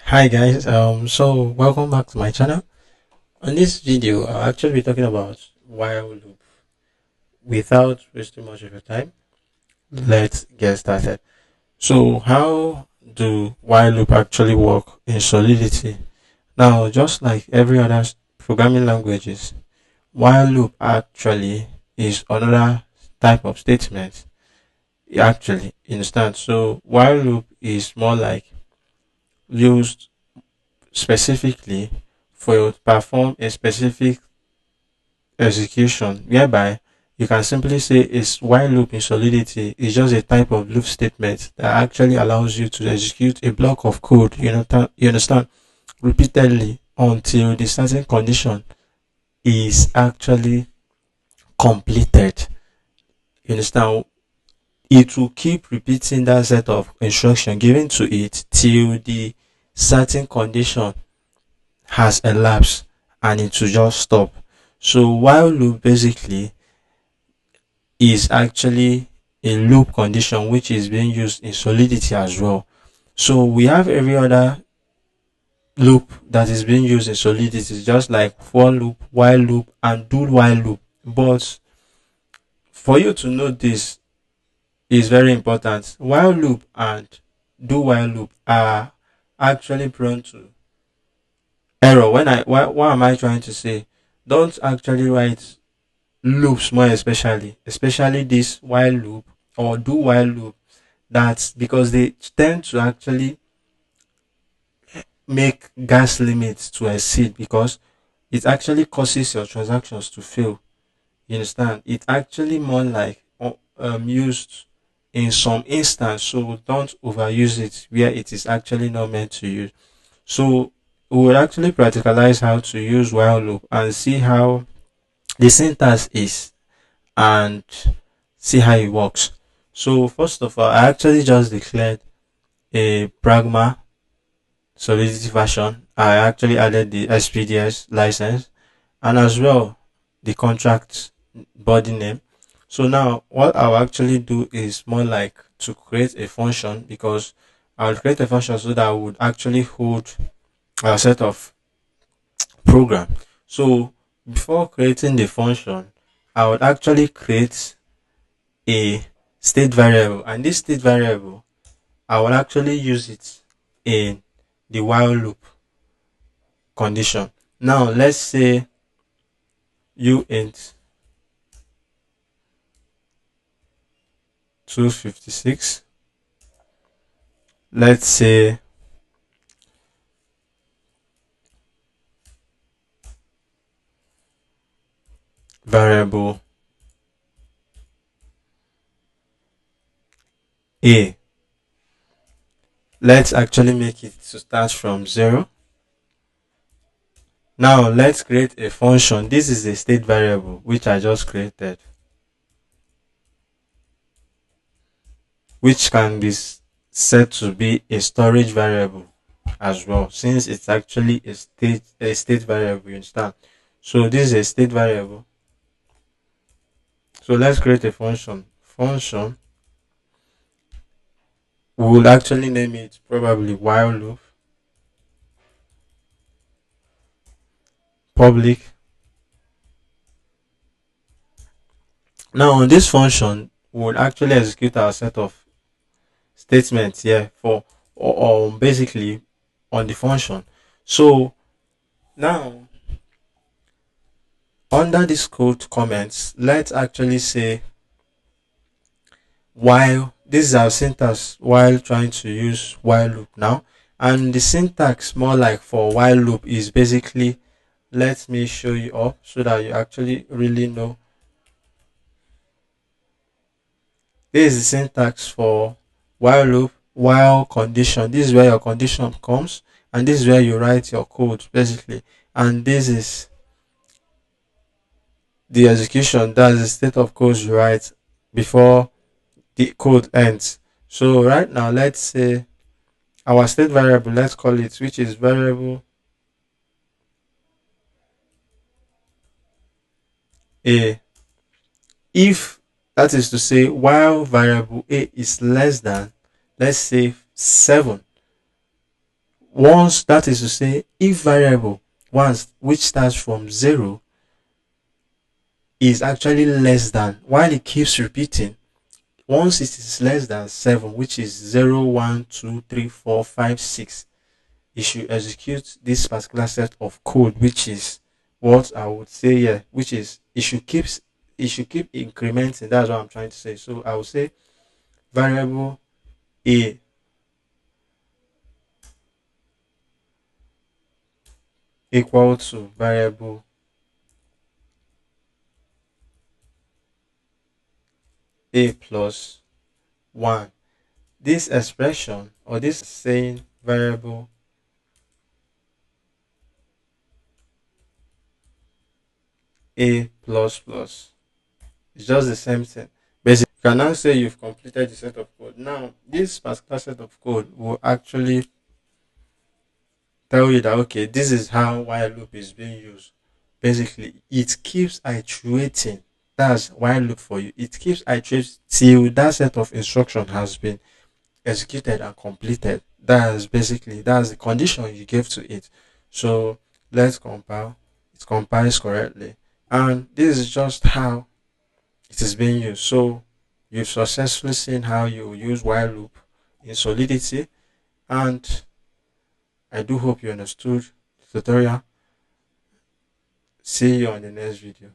Hi guys, so welcome back to my channel. On this video, I'll actually be talking about while loop. Without wasting much of your time, let's get started. So, how do while loop actually work in Solidity? Now, just like every other programming languages, while loop actually is another type of statement. Actually, instance. So, while loop is more like used specifically for you to perform a specific execution, whereby you can simply say is while loop in Solidity is just a type of loop statement that actually allows you to execute a block of code, you understand, repeatedly until the certain condition is actually completed. You understand? It will keep repeating that set of instruction given to it till the certain condition has elapsed and it will just stop. So while loop basically is actually a loop condition which is being used in Solidity as well. So we have every other loop that is being used in Solidity, just like for loop, while loop, and do while loop. But for you to know this is very important. While loop and do while loop are actually prone to error. What am I trying to say? Don't actually write loops more especially this while loop or do while loop. That's because they tend to actually make gas limits to exceed because it actually causes your transactions to fail. You understand? It's actually more like used in some instance, so don't overuse it where it is actually not meant to use. So we will actually practicalize how to use while loop and see how the syntax is and see how it works. So first of all, I actually just declared a pragma Solidity version. I actually added the SPDS license and as well the contract body name. So now what I'll actually do is more like to create a function because I'll create a function so that I would actually hold a set of program. So before creating the function, I would actually create a state variable, and this state variable I will actually use it in the while loop condition. Now let's say you int 256. Let's say variable a. Let's actually make it to start from 0. Now let's create a function. This is a state variable which I just created, which can be set to be a storage variable as well, since it's actually a state variable. You understand? So this is a state variable. So let's create a function. We will actually name it probably while loop public. Now on this function we will actually execute our set of statements here for or basically on the function. So now under this code comments, let's actually say while. This is our syntax while trying to use while loop now, and the syntax more like for while loop is basically, let me show you up so that you actually really know. This is the syntax for while loop, while condition. This is where your condition comes, and this is where you write your code basically, and this is the execution. That's the state of code you write before the code ends. So right now, let's say our state variable, let's call it, which is variable a. If, that is to say, while variable a is less than, let's say 7, Once, that is to say, if variable once which starts from 0 is actually less than, while it keeps repeating, once it is less than 7, which is 0, 1, 2, 3, 4, 5, 6, it should execute this particular set of code, which is what I would say here, which is it should keep incrementing. That's what I'm trying to say. So I would say variable a equal to variable a plus 1. This expression, or this saying variable a plus plus, it's just the same thing. Basically, you can now say you've completed the set of code. Now, this particular set of code will actually tell you that okay, this is how while loop is being used. Basically, it keeps iterating. That's while loop for you. It keeps iterating till that set of instruction has been executed and completed. That's the condition you gave to it. So let's compile. It compiles correctly, and this is just how it is being used. So you've successfully seen how you use while loop in Solidity, and I do hope you understood the tutorial. See you on the next video.